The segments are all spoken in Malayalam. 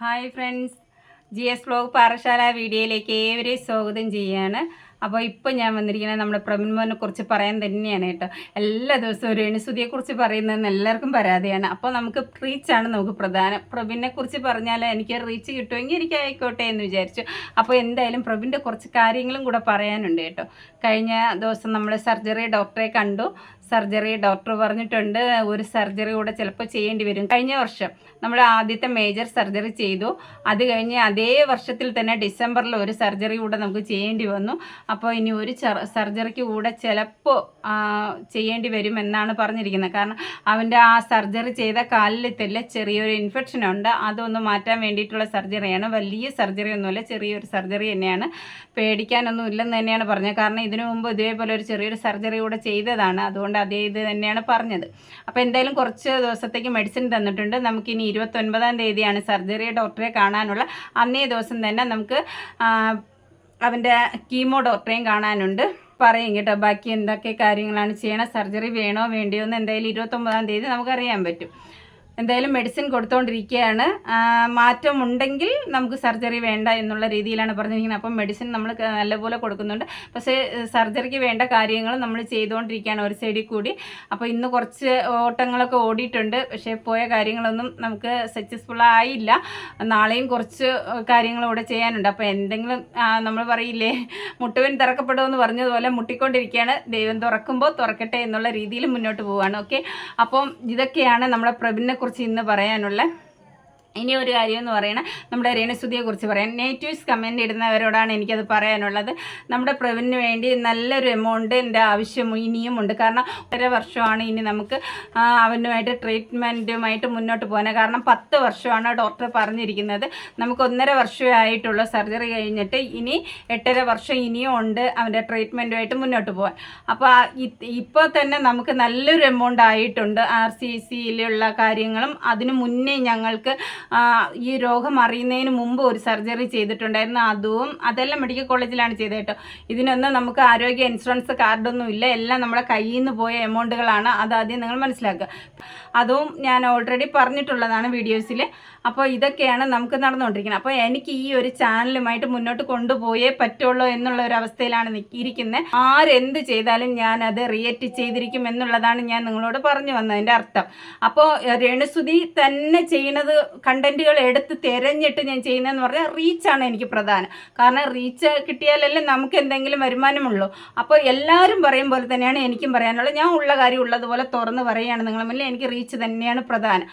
Hi friends, GS vlog Parassala വീഡിയോയിലേക്ക് ഏവരെയും സ്വാഗതം ചെയ്യുകയാണ്. അപ്പോൾ ഇപ്പോൾ ഞാൻ വന്നിരിക്കുന്നത് നമ്മുടെ പ്രബിൻ മോനെ കുറിച്ച് പറയാൻ തന്നെയാണ് കേട്ടോ. എല്ലാ ദിവസവും രേണുസുതിയെക്കുറിച്ച് പറയുന്നതെന്ന് എല്ലാവർക്കും പരാതിയാണ്. അപ്പോൾ നമുക്ക് റീച്ചാണ് നമുക്ക് പ്രധാനം. പ്രബിനെ കുറിച്ച് പറഞ്ഞാൽ എനിക്ക് റീച്ച് കിട്ടുമെങ്കിൽ എനിക്ക് ആയിക്കോട്ടെ എന്ന് വിചാരിച്ചു. അപ്പോൾ എന്തായാലും പ്രബിൻ്റെ കുറച്ച് കാര്യങ്ങളും കൂടെ പറയാനുണ്ട് കേട്ടോ. കഴിഞ്ഞ ദിവസം നമ്മൾ സർജറി ഡോക്ടറെ കണ്ടു. സർജറി ഡോക്ടർ പറഞ്ഞിട്ടുണ്ട് ഒരു സർജറി കൂടെ ചിലപ്പോൾ ചെയ്യേണ്ടി വരും. കഴിഞ്ഞ വർഷം നമ്മൾ ആദ്യത്തെ മേജർ സർജറി ചെയ്തു. അത് കഴിഞ്ഞ് അതേ വർഷത്തിൽ തന്നെ ഡിസംബറിൽ ഒരു സർജറി കൂടെ നമുക്ക് ചെയ്യേണ്ടി വന്നു. അപ്പോൾ ഇനി ഒരു സർജറിക്ക് കൂടെ ചിലപ്പോൾ ചെയ്യേണ്ടി വരും എന്നാണ് പറഞ്ഞിരിക്കുന്നത്. കാരണം അവൻ്റെ ആ സർജറി ചെയ്ത കാലിൽ തന്നെ ചെറിയൊരു ഇൻഫെക്ഷൻ ഉണ്ട്. അതൊന്ന് മാറ്റാൻ വേണ്ടിയിട്ടുള്ള സർജറിയാണ്. വലിയ സർജറി ഒന്നുമില്ല, ചെറിയൊരു സർജറി തന്നെയാണ്. പേടിക്കാനൊന്നും ഇല്ലെന്ന് തന്നെയാണ് പറഞ്ഞത്. കാരണം ഇതിനു മുമ്പ് ഇതേപോലെ ഒരു ചെറിയൊരു സർജറി കൂടെ ചെയ്തതാണ്. അതുകൊണ്ട് അതേ ഇത് തന്നെയാണ് പറഞ്ഞത്. അപ്പോൾ എന്തായാലും കുറച്ച് ദിവസത്തേക്ക് മെഡിസിൻ തന്നിട്ടുണ്ട്. നമുക്കിനി 29-ാം തീയതിയാണ് സർജറി ഡോക്ടറെ കാണാനുള്ള. അന്നേ ദിവസം തന്നെ നമുക്ക് അവൻ്റെ കീമോ ഡോക്ടറെയും കാണാനുണ്ട്. പറയും കേട്ടോ ബാക്കി എന്തൊക്കെ കാര്യങ്ങളാണ് ചെയ്യണം, സർജറി വേണോ വേണ്ടിയോ എന്ന് എന്തായാലും 29-ാം തീയതി നമുക്കറിയാൻ പറ്റും. എന്തായാലും മെഡിസിൻ കൊടുത്തുകൊണ്ടിരിക്കുകയാണ്. മാറ്റമുണ്ടെങ്കിൽ നമുക്ക് സർജറി വേണ്ട എന്നുള്ള രീതിയിലാണ് പറഞ്ഞിരിക്കുന്നത്. അപ്പം മെഡിസിൻ നമ്മൾ നല്ലപോലെ കൊടുക്കുന്നുണ്ട്. പക്ഷേ സർജറിക്ക് വേണ്ട കാര്യങ്ങൾ നമ്മൾ ചെയ്തുകൊണ്ടിരിക്കുകയാണ് ഒരു സൈഡിൽ കൂടി. അപ്പോൾ ഇന്ന് കുറച്ച് ഓട്ടങ്ങളൊക്കെ ഓടിയിട്ടുണ്ട്. പക്ഷേ പോയ കാര്യങ്ങളൊന്നും നമുക്ക് സക്സസ്ഫുൾ ആയില്ല. നാളെയും കുറച്ച് കാര്യങ്ങൾ ഇവിടെ ചെയ്യാനുണ്ട്. അപ്പോൾ എന്തെങ്കിലും നമ്മൾ പറയില്ലേ, മുട്ടുവൻ തുറക്കപ്പെടുമെന്ന് പറഞ്ഞതുപോലെ മുട്ടിക്കൊണ്ടിരിക്കുകയാണ്. ദൈവം തുറക്കുമ്പോൾ തുറക്കട്ടെ എന്നുള്ള രീതിയിൽ മുന്നോട്ട് പോവുകയാണ്. ഓക്കെ, അപ്പം ഇതൊക്കെയാണ് നമ്മുടെ പ്രബിനെ കുറിച്ച് ഇന്ന് പറയാനുള്ള. ഇനി ഒരു കാര്യം എന്ന് പറയുന്നത് നമ്മുടെ രേണുസുതിയെക്കുറിച്ച് പറയാം. നെഗറ്റീവ്സ് കമൻറ്റ് ഇടുന്നവരോടാണ് എനിക്കത് പറയാനുള്ളത്. നമ്മുടെ പ്രവീണിന് വേണ്ടി നല്ലൊരു എമൗണ്ടിൻ്റെ ആവശ്യം ഇനിയുമുണ്ട്. കാരണം 1.5 വർഷമാണ് ഇനി നമുക്ക് അവനുമായിട്ട് ട്രീറ്റ്മെൻറ്റുമായിട്ട് മുന്നോട്ട് പോകാൻ. കാരണം 10 വർഷമാണ് ഡോക്ടർ പറഞ്ഞിരിക്കുന്നത്. നമുക്ക് 1.5 വർഷമേ ആയിട്ടുള്ള സർജറി കഴിഞ്ഞിട്ട് ഇനി 8.5 വർഷം ഇനിയും ഉണ്ട് അവൻ്റെ ട്രീറ്റ്മെൻറ്റുമായിട്ട് മുന്നോട്ട് പോകാൻ. അപ്പോൾ ഇപ്പോൾ തന്നെ നമുക്ക് നല്ലൊരു എമൗണ്ട് ആയിട്ടുണ്ട്. RCCയിലുള്ള കാര്യങ്ങളും അതിനു മുന്നേ ഞങ്ങൾക്ക് ഈ രോഗം അറിയുന്നതിന് മുമ്പ് ഒരു സർജറി ചെയ്തിട്ടുണ്ടായിരുന്നു. അതെല്ലാം മെഡിക്കൽ കോളേജിലാണ് ചെയ്തത് കേട്ടോ. ഇതിനൊന്നും നമുക്ക് ആരോഗ്യ ഇൻഷുറൻസ് കാർഡൊന്നും ഇല്ല. എല്ലാം നമ്മുടെ കയ്യിൽ നിന്ന് പോയ എമൗണ്ടുകളാണ്. അതാദ്യം നിങ്ങൾ മനസ്സിലാക്കുക. അതും ഞാൻ ഓൾറെഡി പറഞ്ഞിട്ടുള്ളതാണ് വീഡിയോസിൽ. അപ്പോൾ ഇതൊക്കെയാണ് നമുക്ക് നടന്നുകൊണ്ടിരിക്കുന്നത്. അപ്പോൾ എനിക്ക് ഈ ഒരു ചാനലുമായിട്ട് മുന്നോട്ട് കൊണ്ടുപോയേ പറ്റുള്ളൂ എന്നുള്ള ഒരു അവസ്ഥയിലാണ് ഇരിക്കുന്നത്. ആരെന്ത് ചെയ്താലും ഞാൻ അത് റിയേറ്റ് ചെയ്തിരിക്കും എന്നുള്ളതാണ് ഞാൻ നിങ്ങളോട് പറഞ്ഞു വന്നതിൻ്റെ അർത്ഥം. അപ്പോൾ രേണുസുതി തന്നെ ചെയ്യുന്നത് കണ്ടന്റുകൾ എടുത്ത് തിരഞ്ഞിട്ട് ഞാൻ ചെയ്യുന്നതെന്ന് പറഞ്ഞാൽ റീച്ചാണ് എനിക്ക് പ്രധാനം. കാരണം റീച്ച് കിട്ടിയാലല്ലേ നമുക്ക് എന്തെങ്കിലും വരുമാനമുള്ളൂ. അപ്പോൾ എല്ലാവരും പറയും പോലെ തന്നെയാണ് എനിക്കും പറയാനുള്ളത്. ഞാൻ ഉള്ള കാര്യം ഉള്ളതുപോലെ തുറന്ന് പറയുകയാണ് നിങ്ങളെ മുന്നിൽ. എനിക്ക് റീച്ച് തന്നെയാണ് പ്രധാനം.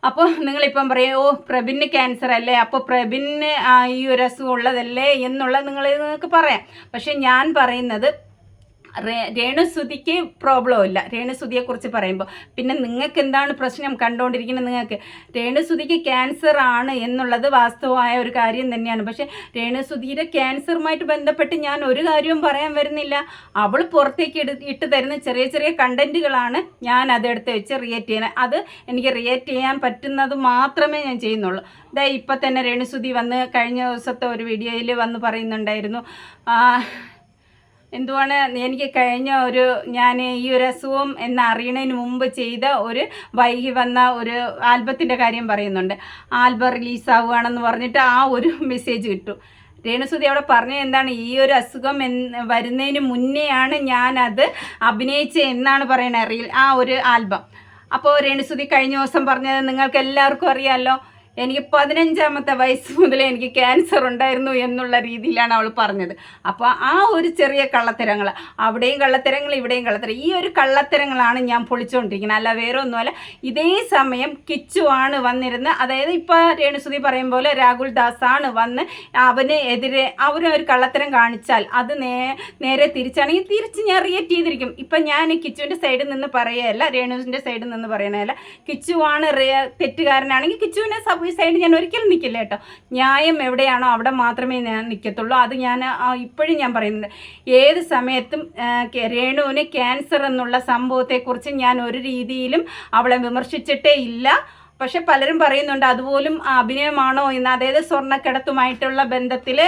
അപ്പോൾ നിങ്ങളിപ്പം പറയും, ഓ പ്രബിന് ക്യാൻസർ അല്ലേ, അപ്പോൾ പ്രബിന് ഈ ഒരു അസുഖം ഉള്ളതല്ലേ എന്നുള്ളത് നിങ്ങൾക്ക് പറയാം. പക്ഷെ ഞാൻ പറയുന്നത് രേണുസുതിക്ക് പ്രോബ്ലം ഇല്ല. രേണുസുതിയെക്കുറിച്ച് പറയുമ്പോൾ പിന്നെ നിങ്ങൾക്ക് എന്താണ് പ്രശ്നം കണ്ടുകൊണ്ടിരിക്കുന്നത്? നിങ്ങൾക്ക് രേണുസുതിക്ക് ക്യാൻസർ ആണ് എന്നുള്ളത് വാസ്തവമായ ഒരു കാര്യം തന്നെയാണ്. പക്ഷേ രേണുസുതിയുടെ ക്യാൻസറുമായിട്ട് ബന്ധപ്പെട്ട് ഞാൻ ഒരു കാര്യവും പറയാൻ വരുന്നില്ല. അവൾ പുറത്തേക്ക് ഇട്ട് തരുന്ന ചെറിയ ചെറിയ കണ്ടന്റുകളാണ് ഞാൻ അതെടുത്ത് വെച്ച് റിയേറ്റ് ചെയ്യുന്നത്. അത് എനിക്ക് റിയേറ്റ് ചെയ്യാൻ പറ്റുന്നത് മാത്രമേ ഞാൻ ചെയ്യുന്നുള്ളൂ. ഇപ്പം തന്നെ രേണുസുതി വന്ന് കഴിഞ്ഞ ദിവസത്തെ ഒരു വീഡിയോയിൽ വന്ന് പറയുന്നുണ്ടായിരുന്നു, എന്തുവാണ് എനിക്ക് കഴിഞ്ഞ ഞാൻ ഈ ഒരു അസുഖം എന്നറിയണതിന് മുമ്പ് ചെയ്ത ഒരു വൈകി വന്ന ഒരു ആൽബത്തിൻ്റെ കാര്യം പറയുന്നുണ്ട്. ആൽബം റിലീസാവുകയാണെന്ന് പറഞ്ഞിട്ട് ആ ഒരു മെസ്സേജ് കിട്ടും. രേണുസുതി അവിടെ പറഞ്ഞത് എന്താണ്, ഈ ഒരു അസുഖം വരുന്നതിന് മുന്നെയാണ് ഞാനത് അഭിനയിച്ചത് എന്നാണ് പറയണത്, ആ ഒരു ആൽബം. അപ്പോൾ രേണുസുതി കഴിഞ്ഞ ദിവസം പറഞ്ഞത് നിങ്ങൾക്ക് എല്ലാവർക്കും അറിയാമല്ലോ. എനിക്ക് 15ാമത്തെ വയസ്സ് മുതലേ എനിക്ക് ക്യാൻസർ ഉണ്ടായിരുന്നു എന്നുള്ള രീതിയിലാണ് അവൾ പറഞ്ഞത്. അപ്പോൾ ആ ഒരു ചെറിയ കള്ളത്തരങ്ങൾ, അവിടെയും കള്ളത്തരങ്ങൾ ഇവിടെയും കള്ളത്തരം, ഈ ഒരു കള്ളത്തരങ്ങളാണ് ഞാൻ പൊളിച്ചുകൊണ്ടിരിക്കുന്നത്. അല്ല വേറെ ഒന്നുമല്ല. ഇതേ സമയം കിച്ചു ആണ് വന്നിരുന്നത്. അതായത് ഇപ്പോൾ രേണുസുതി പറയും പോലെ രാഹുൽ ദാസാണ് വന്ന് അവന് എതിരെ അവരൊരു കള്ളത്തരം കാണിച്ചാൽ അത് നേരെ തിരിച്ചാണെങ്കിൽ തിരിച്ച് ഞാൻ റിയേറ്റ് ചെയ്തിരിക്കും. ഇപ്പം ഞാൻ കിച്ചുവിൻ്റെ സൈഡിൽ നിന്ന് പറയുകയല്ല, രേണുവിൻ്റെ സൈഡിൽ നിന്ന് പറയണതല്ല. കിച്ചുവാണ് തെറ്റുകാരനാണെങ്കിൽ കിച്ചുവിനെ സൈഡ് ഞാൻ ഒരിക്കലും നിൽക്കില്ല കേട്ടോ. ന്യായം എവിടെയാണോ അവിടെ മാത്രമേ ഞാൻ നിൽക്കത്തുള്ളൂ. അത് ഞാൻ ഇപ്പോഴും ഞാൻ പറയുന്നത്, ഏത് സമയത്തും രേണുവിന് ക്യാൻസർ എന്നുള്ള സംഭവത്തെക്കുറിച്ച് ഞാൻ ഒരു രീതിയിലും അവളെ വിമർശിച്ചിട്ടേ ഇല്ല. പക്ഷെ പലരും പറയുന്നുണ്ട് അതുപോലും അഭിനയമാണോ എന്ന്, അതായത് സ്വർണ്ണക്കടത്തുമായിട്ടുള്ള ബന്ധത്തിൽ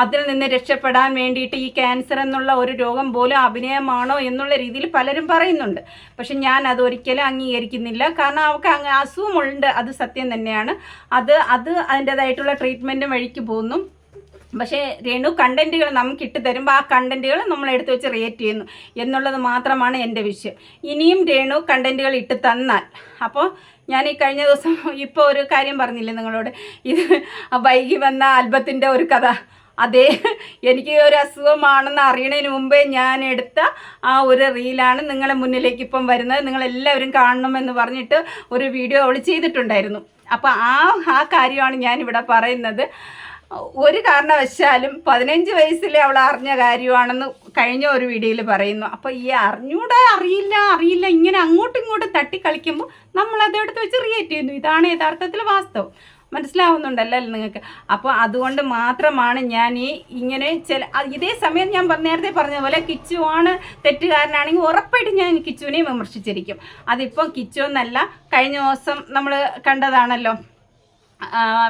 അതിൽ നിന്ന് രക്ഷപ്പെടാൻ വേണ്ടിയിട്ട് ഈ ക്യാൻസർ എന്നുള്ള ഒരു രോഗം പോലും അഭിനയമാണോ എന്നുള്ള രീതിയിൽ പലരും പറയുന്നുണ്ട്. പക്ഷെ ഞാൻ അതൊരിക്കലും അംഗീകരിക്കുന്നില്ല. കാരണം അവർക്ക് അസുഖമുണ്ട്, അത് സത്യം തന്നെയാണ്. അത് അതിൻ്റേതായിട്ടുള്ള ട്രീറ്റ്മെൻറ്റും വഴിക്ക് പോകുന്നു. പക്ഷേ രേണു കണ്ടൻറ്റുകൾ നമുക്ക് ഇട്ട് തരുമ്പോൾ ആ കണ്ടൻറ്റുകൾ നമ്മൾ എടുത്ത് വെച്ച് റിയേറ്റ് ചെയ്യുന്നു എന്നുള്ളത് മാത്രമാണ് എൻ്റെ വിഷയം. ഇനിയും രേണു കണ്ടൻറ്റുകൾ ഇട്ട് തന്നാൽ, അപ്പോൾ ഞാൻ ഈ കഴിഞ്ഞ ദിവസം ഇപ്പോൾ ഒരു കാര്യം പറഞ്ഞില്ലേ നിങ്ങളോട്, ഇത് വൈകി വന്ന ആൽബത്തിൻ്റെ ഒരു കഥ, അതേ എനിക്ക് ഒരു അസുഖമാണെന്ന് അറിയണതിന് മുമ്പേ ഞാൻ എടുത്ത ആ ഒരു റീലാണ് നിങ്ങളെ മുന്നിലേക്ക് ഇപ്പം വരുന്നത്. നിങ്ങളെല്ലാവരും കാണണമെന്ന് പറഞ്ഞിട്ട് ഒരു വീഡിയോ അവൾ ചെയ്തിട്ടുണ്ടായിരുന്നു. അപ്പോൾ ആ കാര്യമാണ് ഞാനിവിടെ പറയുന്നത്. ഒരു കാരണവശാലും 15 വയസ്സിൽ അവൾ അറിഞ്ഞ കാര്യമാണെന്ന് കഴിഞ്ഞ ഒരു വീഡിയോയിൽ പറയുന്നു. അപ്പോൾ ഈ അറിയില്ല ഇങ്ങനെ അങ്ങോട്ടും ഇങ്ങോട്ടും തട്ടിക്കളിക്കുമ്പോൾ നമ്മളതെടുത്ത് വെച്ച് റിയേറ്റ് ചെയ്യുന്നു. ഇതാണ് യഥാർത്ഥത്തിൽ വാസ്തവം. മനസ്സിലാവുന്നുണ്ടല്ലോ നിങ്ങൾക്ക്? അപ്പോൾ അതുകൊണ്ട് മാത്രമാണ് ഞാൻ ഇങ്ങനെ ഇതേ സമയം ഞാൻ നേരത്തെ പറഞ്ഞ പോലെ കിച്ചുവാണ് തെറ്റുകാരനാണെങ്കിൽ ഉറപ്പായിട്ട് ഞാൻ കിച്ചുവിനെ വിമർശിച്ചിരിക്കും. അതിപ്പോൾ കിച്ചു എന്നല്ല, കഴിഞ്ഞ ദിവസം നമ്മൾ കണ്ടതാണല്ലോ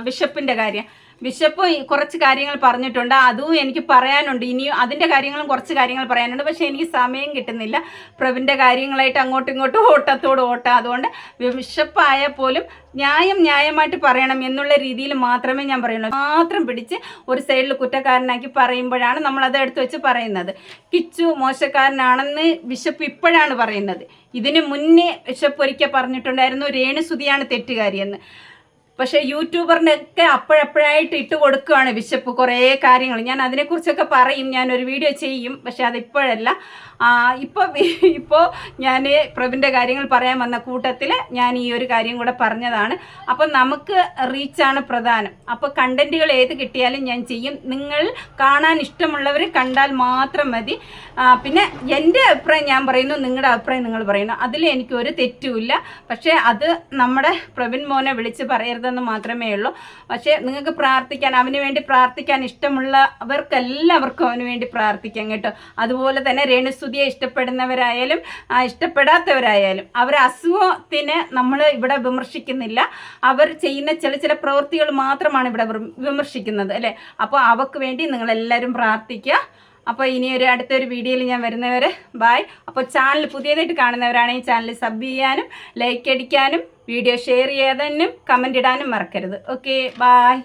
ബിഷപ്പിൻ്റെ കാര്യം. ബിഷപ്പ് കുറച്ച് കാര്യങ്ങൾ പറഞ്ഞിട്ടുണ്ട്, അതും എനിക്ക് പറയാനുണ്ട്. ഇനിയും അതിൻ്റെ കാര്യങ്ങളും കുറച്ച് കാര്യങ്ങൾ പറയാനുണ്ട്. പക്ഷേ എനിക്ക് സമയം കിട്ടുന്നില്ല. പ്രവിൻ്റെ കാര്യങ്ങളായിട്ട് അങ്ങോട്ടും ഇങ്ങോട്ടും ഓട്ടം. അതുകൊണ്ട് ബിഷപ്പായാൽ പോലും ന്യായമായിട്ട് പറയണം എന്നുള്ള രീതിയിൽ മാത്രമേ ഞാൻ പറയുള്ളൂ. മാത്രം പിടിച്ച് ഒരു സൈഡിൽ കുറ്റക്കാരനാക്കി പറയുമ്പോഴാണ് നമ്മളത് എടുത്ത് വെച്ച് പറയുന്നത്. കിച്ചു മോശക്കാരനാണെന്ന് ബിഷപ്പ് ഇപ്പോഴാണ് പറയുന്നത്. ഇതിന് മുന്നേ ബിഷപ്പ് ഒരിക്കൽ പറഞ്ഞിട്ടുണ്ടായിരുന്നു രേണുസുതിയാണ് തെറ്റുകാരിയെന്ന്. പക്ഷേ യൂട്യൂബറിൻ്റെ ഒക്കെ അപ്പോഴപ്പോഴായിട്ട് ഇട്ട് കൊടുക്കുകയാണ് ബിഷപ്പ് കുറേ കാര്യങ്ങൾ. ഞാൻ അതിനെക്കുറിച്ചൊക്കെ പറയും, ഞാനൊരു വീഡിയോ ചെയ്യും. പക്ഷെ അതിപ്പോഴല്ല. ഇപ്പോൾ ഞാൻ പ്രവിൻ്റെ കാര്യങ്ങൾ പറയാൻ വന്ന കൂട്ടത്തിൽ ഞാൻ ഈ ഒരു കാര്യം കൂടെ പറഞ്ഞതാണ്. അപ്പം നമുക്ക് റീച്ചാണ് പ്രധാനം. അപ്പോൾ കണ്ടൻറ്റുകൾ ഏത് കിട്ടിയാലും ഞാൻ ചെയ്യും. നിങ്ങൾ കാണാൻ ഇഷ്ടമുള്ളവർ കണ്ടാൽ മാത്രം മതി. പിന്നെ എൻ്റെ അഭിപ്രായം ഞാൻ പറയുന്നു, നിങ്ങളുടെ അഭിപ്രായം നിങ്ങൾ പറയുന്നു, അതിൽ എനിക്കൊരു തെറ്റുമില്ല. പക്ഷേ അത് നമ്മുടെ പ്രവിൻ മോനെ വിളിച്ച് പറയരുതെന്ന് മാത്രമേ ഉള്ളൂ. പക്ഷേ നിങ്ങൾക്ക് പ്രാർത്ഥിക്കാൻ, അവന് വേണ്ടി പ്രാർത്ഥിക്കാൻ ഇഷ്ടമുള്ളവർക്കെല്ലാവർക്കും അവന് വേണ്ടി പ്രാർത്ഥിക്കാം കേട്ടോ. അതുപോലെ തന്നെ രേണുസുതിയെ ഇഷ്ടപ്പെടുന്നവരായാലും ഇഷ്ടപ്പെടാത്തവരായാലും അവരെ അസുഖത്തിന് നമ്മൾ ഇവിടെ വിമർശിക്കുന്നില്ല. അവർ ചെയ്യുന്ന ചില പ്രവൃത്തികൾ മാത്രമാണ് ഇവിടെ വിമർശിക്കുന്നത് അല്ലേ. അപ്പോൾ അവർക്ക് വേണ്ടി നിങ്ങളെല്ലാവരും പ്രാർത്ഥിക്കുക. അപ്പോൾ ഇനി അടുത്തൊരു വീഡിയോയിൽ ഞാൻ വരുന്നവരെ ബായ്. അപ്പോൾ ചാനൽ പുതിയതായിട്ട് കാണുന്നവരാണെങ്കിൽ ചാനൽ സബ് ചെയ്യാനും ലൈക്ക് അടിക്കാനും വീഡിയോ ഷെയർ ചെയ്യാനും കമൻ്റ് ഇടാനും മറക്കരുത്. Okay, bye.